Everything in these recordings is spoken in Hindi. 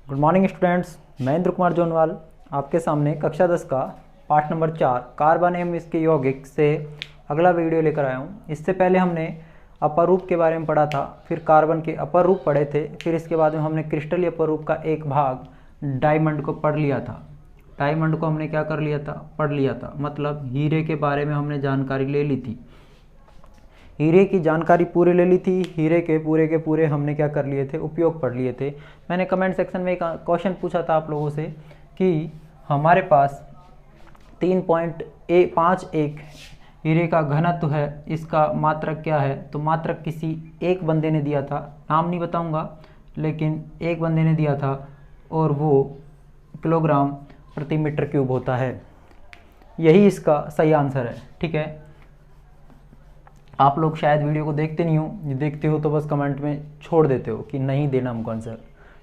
गुड मॉर्निंग स्टूडेंट्स, मैं इंद्र कुमार जोनवाल आपके सामने कक्षा 10 का पाठ नंबर 4 कार्बन एवं इसके यौगिक से अगला वीडियो लेकर आया हूँ। इससे पहले हमने अपर रूप के बारे में पढ़ा था, फिर कार्बन के अपर रूप पढ़े थे, फिर इसके बाद में हमने क्रिस्टलीय अपर रूप का एक भाग डायमंड को पढ़ लिया था। डायमंड को हमने क्या कर लिया था, पढ़ लिया था, मतलब हीरे के बारे में हमने जानकारी ले ली थी। हीरे की जानकारी पूरी ले ली थी, हीरे के पूरे हमने क्या कर लिए थे, उपयोग पढ़ लिए थे। मैंने कमेंट सेक्शन में एक क्वेश्चन पूछा था आप लोगों से कि हमारे पास 3.51 हीरे का घनत्व है, इसका मात्रक क्या है। तो मात्रक किसी एक बंदे ने दिया था, नाम नहीं बताऊंगा, लेकिन एक बंदे ने दिया था और वो किलोग्राम प्रति मीटर क्यूब होता है। यही इसका सही आंसर है। ठीक है, आप लोग शायद वीडियो को देखते नहीं हो, देखते हो तो बस कमेंट में छोड़ देते हो कि नहीं देना हमको आंसर।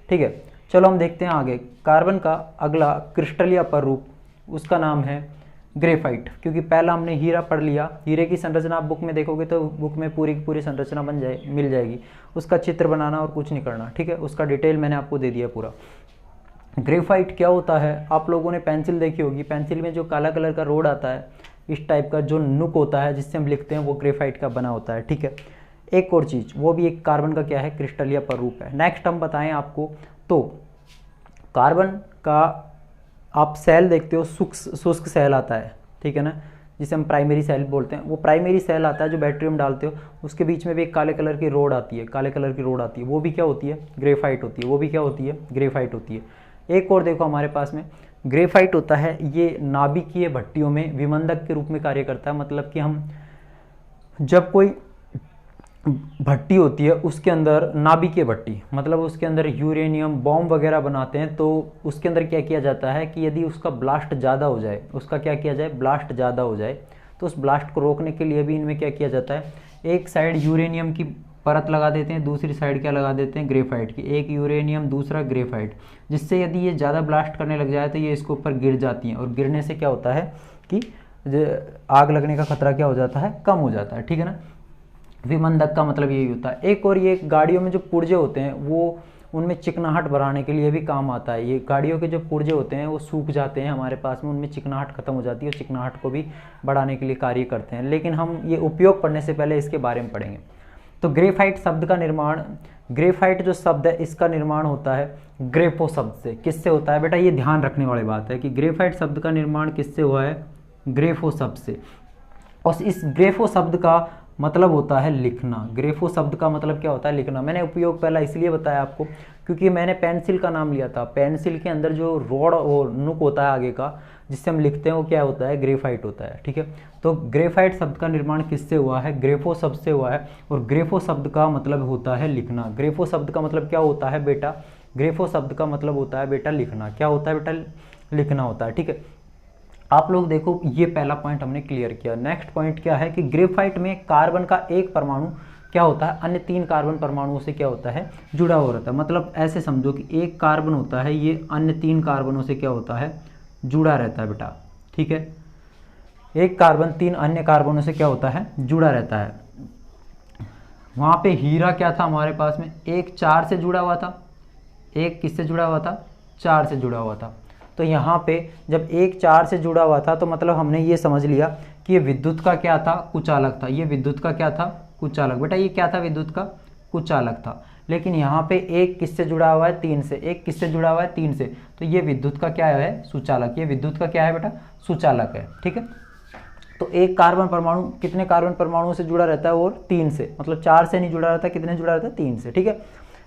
ठीक है, चलो हम देखते हैं आगे। कार्बन का अगला क्रिस्टलीय अपर रूप, उसका नाम है ग्रेफाइट। क्योंकि पहला हमने हीरा पढ़ लिया, हीरे की संरचना आप बुक में देखोगे तो बुक में पूरी की पूरी संरचना मिल जाएगी। उसका चित्र बनाना और कुछ नहीं करना। ठीक है, उसका डिटेल मैंने आपको दे दिया पूरा। ग्रेफाइट क्या होता है, आप लोगों ने पेंसिल देखी होगी, पेंसिल में जो काला कलर का रोड आता है, इस टाइप का जो नुक होता है जिससे हम लिखते हैं, वो ग्रेफाइट का बना होता है। ठीक है, एक और चीज़, वो भी एक कार्बन का क्या है, क्रिस्टलीय अपर रूप है। नेक्स्ट हम बताएं आपको, तो कार्बन का आप सेल देखते हो, शुष्क सेल आता है, ठीक है ना, जिसे हम प्राइमरी सेल बोलते हैं। वो प्राइमरी सेल आता है जो बैटरी में डालते हो, उसके बीच में भी एक काले कलर की रोड आती है, काले कलर की रोड आती है, वो भी क्या होती है, ग्रेफाइट होती है। वो भी क्या होती है, ग्रेफाइट होती है। एक और देखो हमारे पास में ग्रेफाइट होता है, ये नाभिकीय भट्टियों में विमंदक के रूप में कार्य करता है। मतलब कि हम जब कोई भट्टी होती है उसके अंदर, नाभिकीय भट्टी मतलब उसके अंदर यूरेनियम बॉम्ब वगैरह बनाते हैं, तो उसके अंदर क्या किया जाता है कि यदि उसका ब्लास्ट ज़्यादा हो जाए, उसका क्या किया जाए, ब्लास्ट ज़्यादा हो जाए, तो उस ब्लास्ट को रोकने के लिए भी इनमें क्या किया जाता है, एक साइड यूरेनियम की परत लगा देते हैं, दूसरी साइड क्या लगा देते हैं, ग्रेफाइट की। एक यूरेनियम दूसरा ग्रेफाइट, जिससे यदि ये ज़्यादा ब्लास्ट करने लग जाए तो ये इसके ऊपर गिर जाती हैं, और गिरने से क्या होता है कि आग लगने का खतरा क्या हो जाता है, कम हो जाता है। ठीक है ना, विमंदक का मतलब यही होता है। एक और ये गाड़ियों में जो पुर्जे होते हैं, वो उनमें चिकनाहट बढ़ाने के लिए भी काम आता है। ये गाड़ियों के जो पुर्जे होते हैं वो सूख जाते हैं हमारे पास में, उनमें चिकनाहट खत्म हो जाती है, और चिकनाहट को भी बढ़ाने के लिए कार्य करते हैं। लेकिन हम ये उपयोग पढ़ने से पहले इसके बारे में पढ़ेंगे। तो ग्रेफाइट शब्द का निर्माण, ग्रेफाइट जो शब्द है इसका निर्माण होता है ग्रेफो शब्द से। किससे होता है बेटा, ये ध्यान रखने वाली बात है कि ग्रेफाइट शब्द का निर्माण किससे हुआ है, ग्रेफो शब्द से। और इस ग्रेफो शब्द का मतलब होता है लिखना। ग्रेफो शब्द का मतलब क्या होता है, लिखना। मैंने उपयोग पहला इसलिए बताया आपको क्योंकि मैंने पेंसिल का नाम लिया था। पेंसिल के अंदर जो रोड और नुक होता है आगे का, जिससे हम लिखते हैं, वो क्या होता है, ग्रेफाइट होता है। ठीक है, तो ग्रेफाइट शब्द का निर्माण किससे हुआ है, ग्रेफो शब्द से हुआ है। और ग्रेफो शब्द का मतलब होता है लिखना। ग्रेफो शब्द का मतलब क्या होता है बेटा, ग्रेफो शब्द का मतलब होता है बेटा लिखना। क्या होता है बेटा, लिखना होता है। ठीक है, आप लोग देखो, ये पहला पॉइंट हमने क्लियर किया। नेक्स्ट पॉइंट क्या है कि ग्रेफाइट में कार्बन का एक परमाणु क्या होता है, अन्य 3 कार्बन परमाणुओं से क्या होता है, जुड़ा हो रहता है। मतलब ऐसे समझो कि एक कार्बन होता है, ये अन्य 3 कार्बनों से क्या होता है, जुड़ा रहता है बेटा। ठीक है, एक कार्बन 3 अन्य कार्बनों से क्या होता है, जुड़ा रहता है। वहां पे हीरा क्या था हमारे पास में, एक 4 से जुड़ा हुआ था, एक किससे जुड़ा हुआ था, 4 से जुड़ा हुआ था। तो यहाँ पे जब एक 4 से जुड़ा हुआ था, तो मतलब हमने ये समझ लिया कि ये विद्युत का क्या था, कुचालक था। ये विद्युत का क्या था, कुचालक। बेटा ये क्या था, विद्युत का कुचालक था। लेकिन यहाँ पे एक किससे जुड़ा हुआ है, 3 से। एक किससे जुड़ा हुआ है, 3 से। तो ये विद्युत का क्या है, सुचालक। ये विद्युत का क्या है बेटा, सुचालक है। ठीक है, तो एक कार्बन परमाणु कितने कार्बन परमाणुओं से जुड़ा रहता है, और 3 से। मतलब 4 से नहीं जुड़ा रहता, कितने जुड़ा रहता है, 3 से। ठीक है,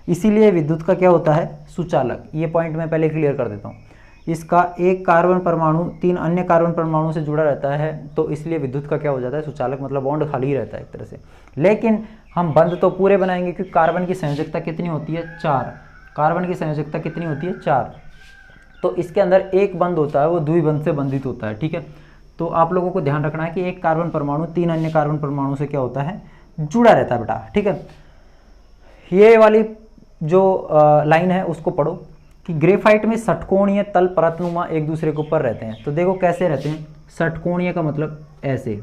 इसीलिए विद्युत का क्या होता है, सुचालक। ये पॉइंट मैं पहले क्लियर कर देता हूँ। इसका एक कार्बन परमाणु 3 अन्य कार्बन परमाणु से जुड़ा रहता है, तो इसलिए विद्युत का क्या हो जाता है, सुचालक। मतलब बॉन्ड खाली रहता है एक तरह से। लेकिन हम बंध तो पूरे बनाएंगे, क्योंकि कार्बन की संयोजकता कितनी होती है, 4। कार्बन की संयोजकता कितनी होती है, 4। तो इसके अंदर एक बंध होता है, वो द्विबंध से बंधित होता है। ठीक है, तो आप लोगों को ध्यान रखना है कि एक कार्बन परमाणु 3 अन्य कार्बन परमाणु से क्या होता है, जुड़ा रहता है बेटा। ठीक है, ये वाली जो लाइन है उसको पढ़ो कि ग्रेफाइट में षटकोणीय तल परतनुमा एक दूसरे के ऊपर रहते हैं। तो देखो कैसे रहते हैं, षटकोणीय का मतलब ऐसे।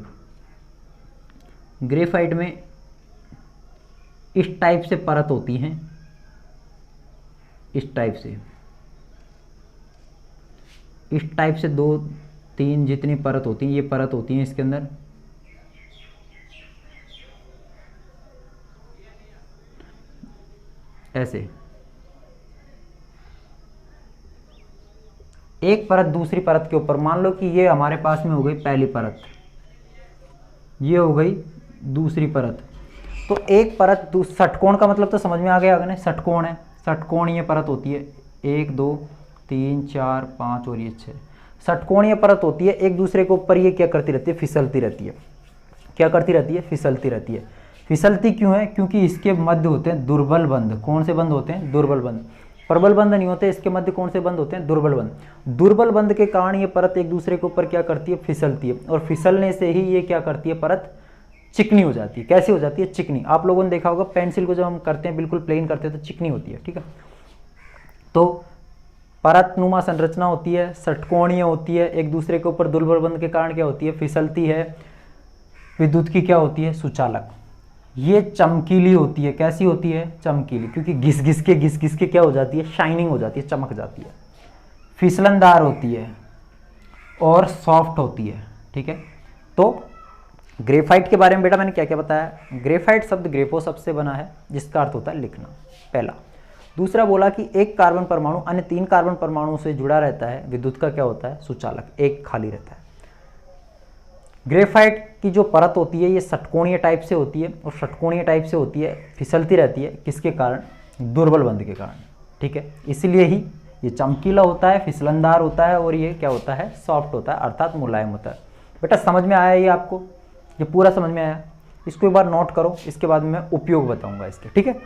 ग्रेफाइट में इस टाइप से परत होती हैं, इस टाइप से। इस टाइप से 2 3 जितनी परत होती हैं, ये परत होती हैं इसके अंदर। ऐसे एक परत दूसरी परत के ऊपर, मान लो कि ये हमारे पास में हो गई पहली परत, ये हो गई दूसरी परत। तो एक परत षटकोण का मतलब तो समझ में आ गया अगर षटकोण है, षटकोणीय परत होती है, 1 2 3 4 5 और ये 6 षटकोणीय परत होती है। एक दूसरे के ऊपर ये क्या करती रहती है, फिसलती रहती है। क्या करती रहती है, फिसलती रहती है। फिसलती क्यों है, क्योंकि इसके मध्य होते हैं दुर्बल बंध। कौन से बंध होते हैं, दुर्बल बंध। प्रबल बंध नहीं होते, इसके मध्य कौन से बंध होते हैं, दुर्बल बंध। दुर्बल बंध के कारण ये परत एक दूसरे के ऊपर क्या करती है, फिसलती है, और फिसलने से ही ये क्या करती है, परत चिकनी हो जाती है। कैसी हो जाती है, चिकनी। आप लोगों ने देखा होगा पेंसिल को जब हम करते हैं बिल्कुल प्लेन करते हैं तो चिकनी होती है, ठीक है। तो परतनुमा संरचना होती है, षटकोणीय होती है, एक दूसरे के ऊपर दुर्बल बंध के कारण क्या होती है, फिसलती है। विद्युत की क्या होती है, सुचालक। ये चमकीली होती है। कैसी होती है, चमकीली, क्योंकि घिस घिस के क्या हो जाती है, शाइनिंग हो जाती है, चमक जाती है। फिसलनदार होती है और सॉफ्ट होती है, ठीक है। तो ग्रेफाइट के बारे में बेटा मैंने क्या क्या बताया। ग्रेफाइट शब्द ग्रेफो शब्द से बना है, जिसका अर्थ होता है लिखना, पहला। दूसरा बोला कि एक कार्बन परमाणु अन्य 3 कार्बन परमाणुओं से जुड़ा रहता है, विद्युत का क्या होता है, सुचालक, एक खाली रहता है। ग्रेफाइट की जो परत होती है ये षटकोणीय टाइप से होती है, और षटकोणीय टाइप से होती है, फिसलती रहती है, किसके कारण, दुर्बल बंध के कारण, ठीक है। इसलिए ही ये चमकीला होता है, फिसलनदार होता है, और ये क्या होता है, सॉफ्ट होता है, अर्थात मुलायम होता है। बेटा समझ में आया ये आपको, ये पूरा समझ में आया। इसको एक बार नोट करो, इसके बाद मैं उपयोग बताऊंगा इसके, ठीक है।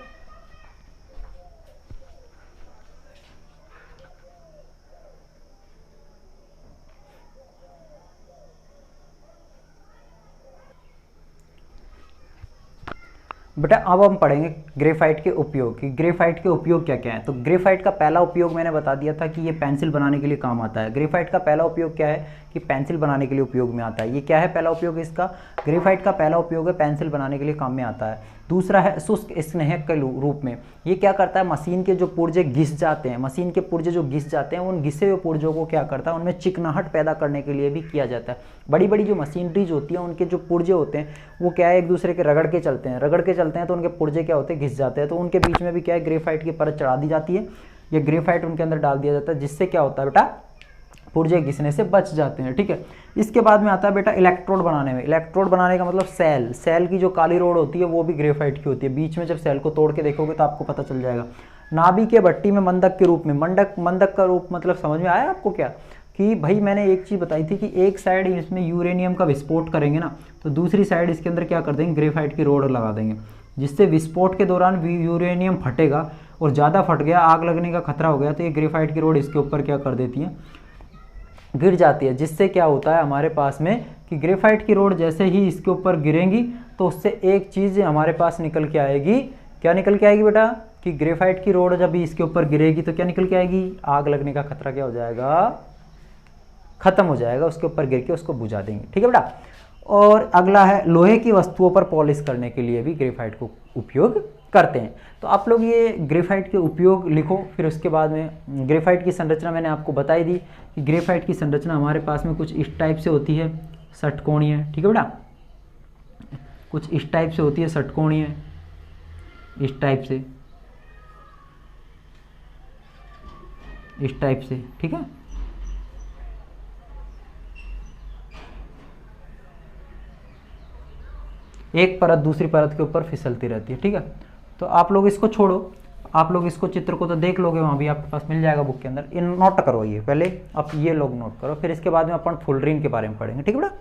बेटा अब हम पढ़ेंगे ग्रेफाइट के उपयोग कि ग्रेफाइट के उपयोग क्या क्या है। तो ग्रेफाइट का पहला उपयोग मैंने बता दिया था कि ये पेंसिल बनाने के लिए काम आता है। ग्रेफाइट का पहला उपयोग क्या है कि पेंसिल बनाने के लिए उपयोग में आता है। ये क्या है पहला उपयोग इसका, ग्रेफाइट का पहला उपयोग है पेंसिल बनाने के लिए काम में आता है। दूसरा है शुष्क स्नेहक के रूप में। ये क्या करता है, मशीन के जो पुर्जे घिस जाते हैं, मशीन के पुर्जे जो घिस जाते हैं, उन घिसे हुए पुर्जों को क्या करता है, उनमें चिकनाहट पैदा करने के लिए भी किया जाता है। बड़ी बड़ी जो मशीनरीज होती है उनके जो पुर्जे होते हैं वो क्या है, एक दूसरे के रगड़ के चलते हैं, तो उनके पुर्जे क्या होते हैं, घिस जाते हैं। तो उनके बीच में भी क्या है, ग्रेफाइट की परत चढ़ा दी जाती है। ये ग्रेफाइट उनके अंदर डाल दिया जाता है, जिससे क्या होता है बेटा, पुर्जे घिसने से बच जाते हैं, ठीक है। इसके बाद में आता है बेटा इलेक्ट्रोड बनाने में। इलेक्ट्रोड बनाने का मतलब सेल की जो काली रोड होती है वो भी ग्रेफाइट की होती है। बीच में जब सेल को तोड़ के देखोगे तो आपको पता चल जाएगा। नाभि के भट्टी में मंदक के रूप में, मंदक का रूप मतलब समझ में आया आपको क्या, कि भाई मैंने एक चीज़ बताई थी कि एक साइड इसमें यूरेनियम का विस्फोट करेंगे ना, तो दूसरी साइड इसके अंदर क्या कर देंगे, ग्रेफाइट की रोड लगा देंगे, जिससे विस्फोट के दौरान यूरेनियम फटेगा, और ज़्यादा फट गया, आग लगने का खतरा हो गया, तो ये ग्रेफाइट की रोड इसके ऊपर क्या कर देती है, गिर जाती है। जिससे क्या होता है हमारे पास में कि ग्रेफाइट की रोड जैसे ही इसके ऊपर गिरेंगी तो उससे एक चीज़ हमारे पास निकल के आएगी। क्या निकल के आएगी बेटा, कि ग्रेफाइट की रोड जब इसके ऊपर गिरेगी तो क्या निकल के आएगी, आग लगने का खतरा क्या हो जाएगा, खत्म हो जाएगा, उसके ऊपर गिर के उसको बुझा देंगे, ठीक है बेटा। और अगला है लोहे की वस्तुओं पर पॉलिश करने के लिए भी ग्रेफाइट को उपयोग करते हैं। तो आप लोग ये ग्रेफाइट के उपयोग लिखो। फिर उसके बाद में ग्रेफाइट की संरचना मैंने आपको बताई दी कि ग्रेफाइट की संरचना हमारे पास में कुछ इस टाइप से होती है, षटकोणीय, ठीक है बेटा, कुछ इस टाइप से होती है षटकोणीय, इस टाइप से, इस टाइप से, ठीक है। एक परत दूसरी परत के ऊपर फिसलती रहती है, ठीक है। तो आप लोग इसको छोड़ो, आप लोग इसको चित्र को तो देख लोगे, वहाँ भी आपके पास मिल जाएगा बुक के अंदर। इन नोट करो ये पहले, अब ये लोग नोट करो, फिर इसके बाद में अपन फुलरीन के बारे में पढ़ेंगे, ठीक है बेटा।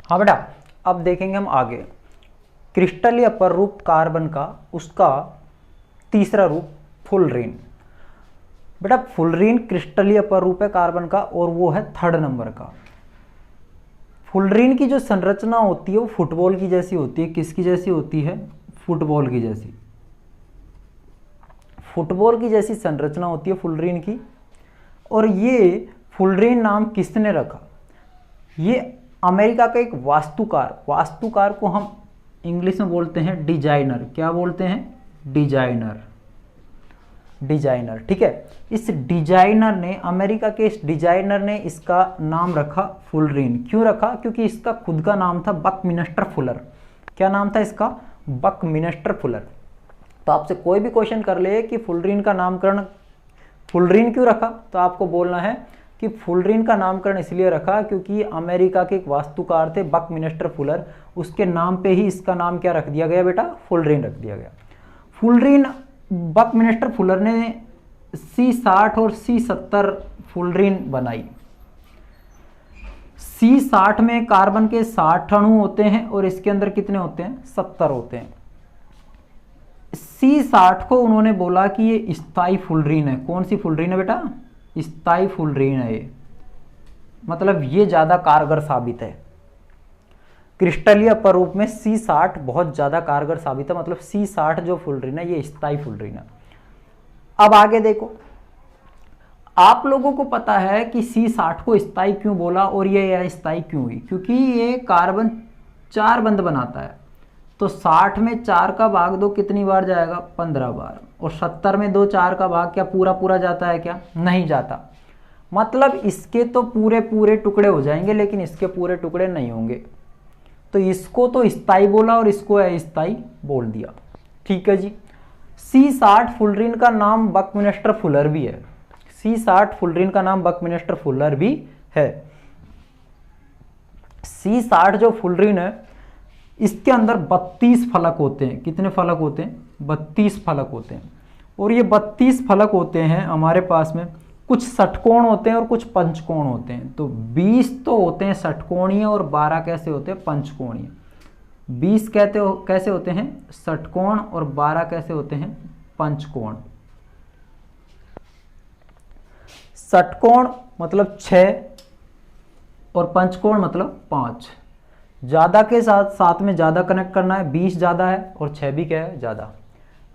हाँ बेटा, अब देखेंगे हम आगे क्रिस्टलीय अपर रूप कार्बन का, उसका तीसरा रूप फुलरीन। बेटा फुलरीन क्रिस्टलीय अपर रूप है कार्बन का, और वो है 3rd नंबर का। फुलरीन की जो संरचना होती है वो फुटबॉल की जैसी होती है। किसकी जैसी होती है, फुटबॉल की जैसी, फुटबॉल की जैसी संरचना होती है फुलरीन की। और ये फुलरेन नाम किसने रखा? ये अमेरिका का एक वास्तुकार को हम इंग्लिश में बोलते हैं डिजाइनर। क्या बोलते हैं? डिजाइनर। ठीक है। इस डिजाइनर ने, अमेरिका के इस डिजाइनर ने इसका नाम रखा फुलरेन। क्यों रखा? क्योंकि इसका खुद का नाम था बकमिंस्टर फुलर। क्या नाम था इसका? Buckminster Fuller. तो आपसे कोई भी क्वेश्चन कर ले कि फुलरेन का नामकरण फुलरेन क्यों रखा, तो आपको बोलना है कि फुलरेन का नामकरण इसलिए रखा क्योंकि अमेरिका के एक वास्तुकार थे बकमिंस्टर फुलर, उसके नाम पे ही इसका नाम क्या रख दिया गया बेटा? फुलरेन रख दिया गया। फुलरेन, बकमिंस्टर फुलर ने C60 और C70 फुलरेन बनाई। C60 में कार्बन के 60 अणु होते हैं और इसके अंदर कितने होते हैं? 70 होते हैं। C60 को उन्होंने बोला कि ये स्थायी फुलरेन है। कौन सी फुलरेन है बेटा? स्थायी फुलरेन है ये, मतलब ये ज्यादा कारगर साबित है। क्रिस्टलीय स्वरूप में C60 बहुत ज्यादा कारगर साबित है, मतलब C60 जो फुलरेन है ये स्थायी फुलरेन है। अब आगे देखो, आप लोगों को पता है कि C60 को स्थायी क्यों बोला और ये अस्थायी क्यों हुई? क्योंकि ये कार्बन 4 बंध बनाता है। तो 60 में 4 का भाग दो, कितनी बार जाएगा? 15 बार। और 70 में 2 4 का भाग क्या पूरा जाता है? क्या नहीं जाता। मतलब इसके तो पूरे टुकड़े हो जाएंगे लेकिन इसके पूरे टुकड़े नहीं होंगे। तो इसको तो स्थायी बोला और इसको अस्थायी बोल दिया। ठीक है जी। C60 फुलरेन का नाम बकमिंस्टर फुलर भी है। C60 फुलरेन का नाम बकमिंस्टर फुलर भी है। C60 जो फुलरेन है इसके अंदर 32 फलक होते हैं। कितने फलक होते हैं? 32 फलक होते हैं। और ये 32 फलक होते हैं हमारे पास में, कुछ षटकोण होते हैं और कुछ पंचकोण होते हैं। तो 20 तो होते हैं षटकोणीय और 12 कैसे होते हैं? पंचकोणीय। 20 कैसे होते हैं? षटकोण और 12 कैसे होते हैं? पंचकोण। षटकोण मतलब 6 और पंचकोण मतलब 5। ज्यादा के साथ में ज्यादा कनेक्ट करना है। 20 ज्यादा है और 6 भी क्या है? ज्यादा।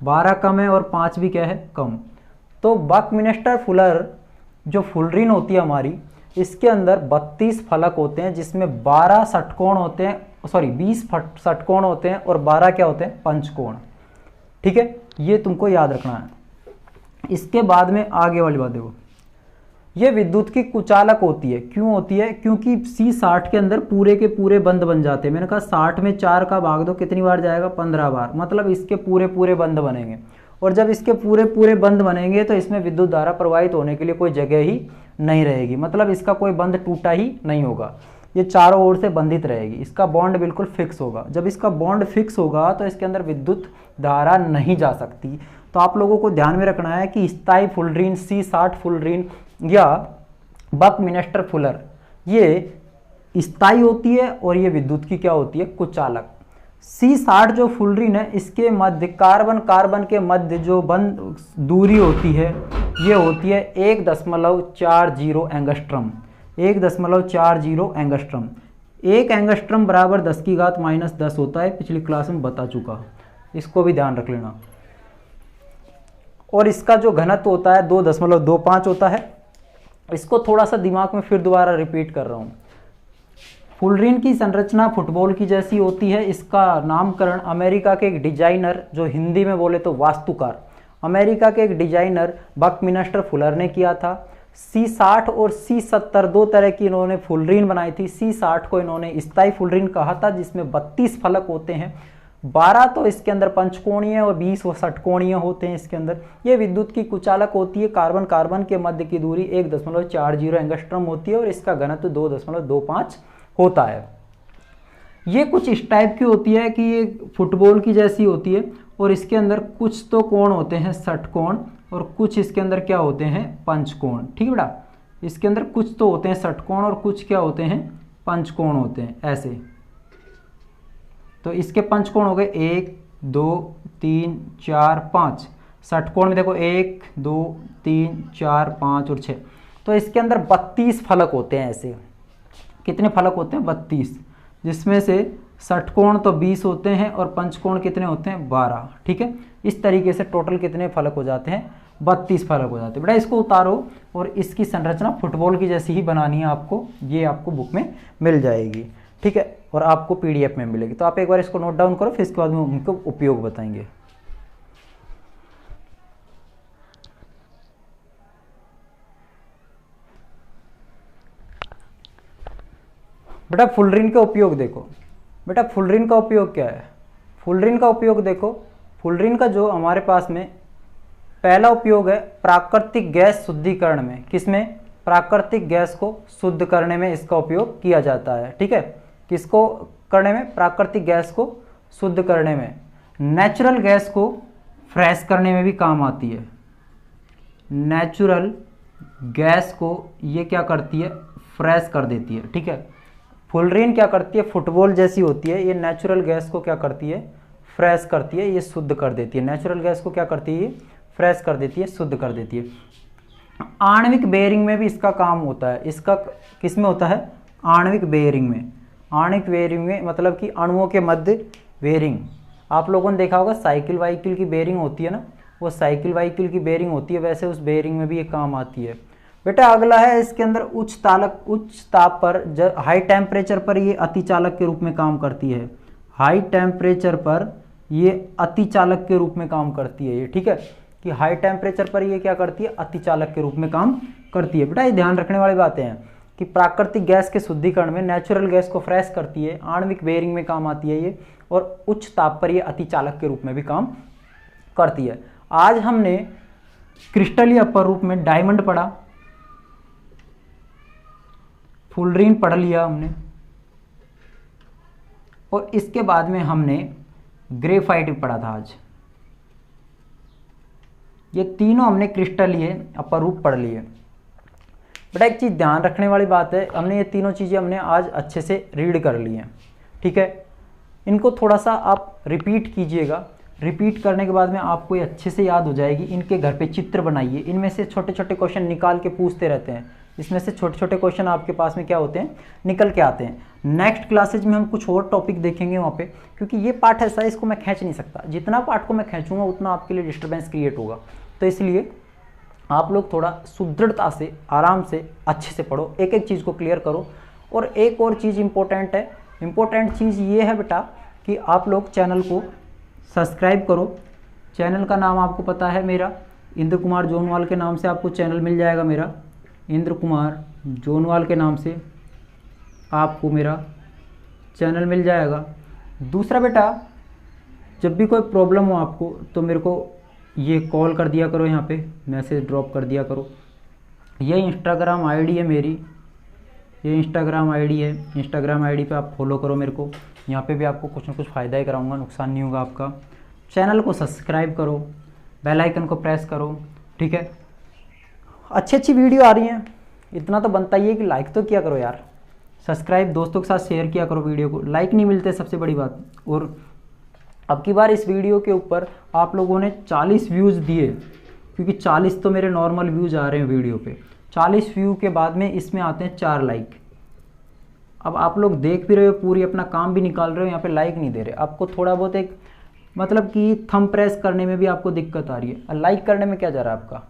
12 कम है और 5 भी क्या है? कम। तो बकमिंस्टर फुलर जो फुलरेन होती है हमारी, इसके अंदर 32 फलक होते हैं जिसमें 12 षटकोण होते हैं, 20 षटकोण होते हैं और 12 क्या होते हैं? पंचकोण। ठीक है, ये तुमको याद रखना है। इसके बाद में आगे वाली बात देखो, ये विद्युत की कुचालक होती है। क्यों होती है? क्योंकि C60 के अंदर पूरे के पूरे बंध बन जाते हैं। मैंने कहा 60 में 4 का भाग दो, कितनी बार जाएगा? 15 बार। मतलब इसके पूरे बंध बनेंगे और जब इसके पूरे बंध बनेंगे तो इसमें विद्युत धारा प्रवाहित होने के लिए कोई जगह ही नहीं रहेगी। मतलब इसका कोई बंध टूटा ही नहीं होगा, ये चारों ओर से बंधित रहेगी। इसका बॉन्ड बिल्कुल फिक्स होगा। जब इसका बॉन्ड फिक्स होगा तो इसके अंदर विद्युत धारा नहीं जा सकती। तो आप लोगों को ध्यान में रखना है कि स्थायी फुलरेन, C60 फुलरेन या बकमिंस्टर फुलर, ये स्थायी होती है और ये विद्युत की क्या होती है? कुचालक। C60 जो फुलरेन है इसके मध्य कार्बन के मध्य जो बंध दूरी होती है ये होती है 1.40 एंगस्ट्रम। 1.40 एंगस्ट्रम। 1 एंगस्ट्रम बराबर 10⁻⁻10 होता है, पिछली क्लास में बता चुका, इसको भी ध्यान रख लेना। और इसका जो घनत्व होता है 2.25 होता है। इसको थोड़ा सा दिमाग में फिर दोबारा रिपीट कर रहा हूँ। फुलरेन की संरचना फुटबॉल की जैसी होती है। इसका नामकरण अमेरिका के एक डिजाइनर, जो हिंदी में बोले तो वास्तुकार, अमेरिका के एक डिजाइनर बकमिंस्टर फुलर ने किया था। C60 और C70 दो तरह की इन्होंने फुलरेन बनाई थी। C60 को इन्होंने स्थायी फुलरेन कहा था जिसमें 32 फलक होते हैं, 12 तो इसके अंदर पंचकोणीय और 20 षटकोणीय होते हैं इसके अंदर। ये विद्युत की कुचालक होती है। कार्बन के मध्य की दूरी 1.40 एंगस्ट्रम होती है और इसका घनत्व 2.25 होता है। ये कुछ इस टाइप की होती है कि ये फुटबॉल की जैसी होती है और इसके अंदर कुछ तो कोण होते हैं षटकोण और कुछ इसके अंदर क्या होते हैं? पंचकोण। ठीक है बेटा, इसके अंदर कुछ तो होते हैं षटकोण और कुछ क्या होते हैं? पंचकोण होते हैं ऐसे। तो इसके पंचकोण हो गए 1 2 3 4 5। षटकोण में देखो 1 2 3 4 5 और 6। तो इसके अंदर 32 फलक होते हैं ऐसे। कितने फलक होते हैं? 32, जिसमें से षटकोण तो 20 होते हैं और पंचकोण कितने होते हैं? 12। ठीक है, इस तरीके से टोटल कितने फलक हो जाते हैं? 32 फलक हो जाते हैं। बेटा इसको उतारो और इसकी संरचना फुटबॉल की जैसी ही बनानी है आपको, ये आपको बुक में मिल जाएगी, ठीक है, और आपको PDF में मिलेगी। तो आप एक बार इसको नोट डाउन करो, फिर इसके बाद में उनको उपयोग बताएंगे। बेटा फुलरिन का उपयोग देखो, बेटा फुलरिन का उपयोग क्या है, फुलरिन का उपयोग देखो, फुलरिन का जो हमारे पास में पहला उपयोग है प्राकृतिक गैस शुद्धिकरण में, किसमें, प्राकृतिक गैस को शुद्ध करने में इसका उपयोग किया जाता है, ठीक है, किसको करने में, प्राकृतिक गैस को शुद्ध करने में। नेचुरल गैस को फ्रेश करने में भी काम आती है, नेचुरल गैस को ये क्या करती है, फ्रेश कर देती है, ठीक है। फुलरिन क्या करती है, फुटबॉल जैसी होती है, ये नेचुरल गैस को क्या करती है, फ्रेश करती है, ये शुद्ध कर देती है, नेचुरल गैस को क्या करती है, ये फ्रेश कर देती है, शुद्ध कर देती है। आणविक बेयरिंग में भी इसका काम होता है, इसका किस में होता है, आणविक बेयरिंग में, आणविक बेयरिंग में मतलब कि अणुओं के मध्य बेयरिंग। आप लोगों ने देखा होगा साइकिल वाइकिल की बेयरिंग होती है ना, वो साइकिल वाइकिल की बेयरिंग होती है, वैसे उस बेयरिंग में भी ये काम आती है। बेटा अगला है इसके अंदर उच्च ताप पर, हाई टेम्परेचर पर ये अतिचालक के रूप में काम करती है, हाई टेम्परेचर पर ये अतिचालक के रूप में काम करती है ये, ठीक है, कि हाई टेम्परेचर पर ये क्या करती है, अतिचालक के रूप में काम करती है। बेटा ये ध्यान रखने वाली बातें हैं कि प्राकृतिक गैस के शुद्धिकरण में नेचुरल गैस को फ्रेश करती है, आणविक बेयरिंग में काम आती है ये, और उच्च ताप पर ये अतिचालक के रूप में भी काम करती है। आज हमने क्रिस्टलीय अपर रूप में डायमंड पढ़ा, फुलरिन पढ़ लिया हमने, और इसके बाद में हमने ग्रेफाइट भी पढ़ा था आज। ये तीनों हमने क्रिस्टलीय अपर रूप पढ़ लिए। बेटा एक चीज ध्यान रखने वाली बात है, हमने ये तीनों चीजें हमने आज अच्छे से रीड कर ली हैं, ठीक है। इनको थोड़ा सा आप रिपीट कीजिएगा, रिपीट करने के बाद में आपको ये अच्छे से याद हो जाएगी। इनके घर पे चित्र बनाइए, इनमें से छोटे छोटे क्वेश्चन निकाल के पूछते रहते हैं, इसमें से छोटे छोटे क्वेश्चन आपके पास में क्या होते हैं, निकल के आते हैं। नेक्स्ट क्लासेज में हम कुछ और टॉपिक देखेंगे वहाँ पे, क्योंकि ये पार्ट ऐसा है इसको मैं खींच नहीं सकता, जितना पार्ट को मैं खींचूंगा उतना आपके लिए डिस्टर्बेंस क्रिएट होगा। तो इसलिए आप लोग थोड़ा सुदृढ़ता से, आराम से, अच्छे से पढ़ो, एक एक चीज़ को क्लियर करो। और एक और चीज़ इंपॉर्टेंट है, इंपॉर्टेंट चीज़ ये है बेटा कि आप लोग चैनल को सब्सक्राइब करो। चैनल का नाम आपको पता है मेरा, इंद्र कुमार जोनवाल के नाम से आपको चैनल मिल जाएगा मेरा, इंद्र कुमार जोनवाल के नाम से आपको मेरा चैनल मिल जाएगा। दूसरा बेटा, जब भी कोई प्रॉब्लम हो आपको तो मेरे को ये कॉल कर दिया करो, यहाँ पे मैसेज ड्रॉप कर दिया करो। ये इंस्टाग्राम आईडी है मेरी, ये इंस्टाग्राम आईडी है, इंस्टाग्राम आईडी पे आप फॉलो करो मेरे को, यहाँ पे भी आपको कुछ ना कुछ फ़ायदा ही कराऊंगा, नुकसान नहीं होगा आपका। चैनल को सब्सक्राइब करो, बेल आइकन को प्रेस करो, ठीक है। अच्छी अच्छी वीडियो आ रही हैं, इतना तो बनता ही है कि लाइक तो किया करो यार, सब्सक्राइब दोस्तों के साथ शेयर किया करो वीडियो को, लाइक नहीं मिलते सबसे बड़ी बात। और अब की बार इस वीडियो के ऊपर आप लोगों ने 40 व्यूज़ दिए, क्योंकि 40 तो मेरे नॉर्मल व्यूज़ आ रहे हैं वीडियो पे, 40 व्यू के बाद में इसमें आते हैं 4 लाइक। अब आप लोग देख भी रहे हो, पूरी अपना काम भी निकाल रहे हो, यहाँ पे लाइक नहीं दे रहे। आपको थोड़ा बहुत एक मतलब कि थंब प्रेस करने में भी आपको दिक्कत आ रही है, लाइक करने में क्या जा रहा है आपका,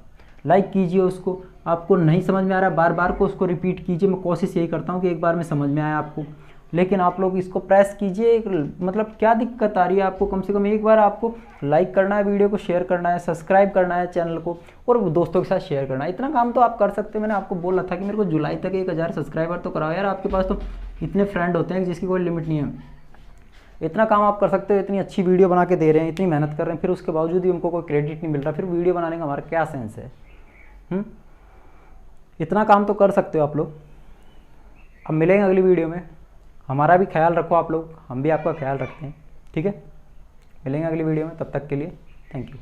लाइक कीजिए उसको। आपको नहीं समझ में आ रहा है, बार बार को उसको रिपीट कीजिए। मैं कोशिश यही करता हूँ कि एक बार में समझ में आए आपको, लेकिन आप लोग इसको प्रेस कीजिए। मतलब क्या दिक्कत आ रही है आपको, कम से कम एक बार आपको लाइक करना है, वीडियो को शेयर करना है, सब्सक्राइब करना है चैनल को, और दोस्तों के साथ शेयर करना है। इतना काम तो आप कर सकते हैं। मैंने आपको बोला था कि मेरे को जुलाई तक 1000 सब्सक्राइबर तो कराओ यार, आपके पास तो इतने फ्रेंड होते हैं जिसकी कोई लिमिट नहीं है। इतना काम आप कर सकते हो, इतनी अच्छी वीडियो बना के दे रहे हैं, इतनी मेहनत कर रहे हैं, फिर उसके बावजूद ही उनको कोई क्रेडिट नहीं मिल रहा, फिर वीडियो बनाने का हमारा क्या सेंस है? इतना काम तो कर सकते हो आप लोग। अब मिलेंगे अगली वीडियो में। हमारा भी ख्याल रखो आप लोग, हम भी आपका ख्याल रखते हैं, ठीक है। मिलेंगे अगली वीडियो में, तब तक के लिए थैंक यू।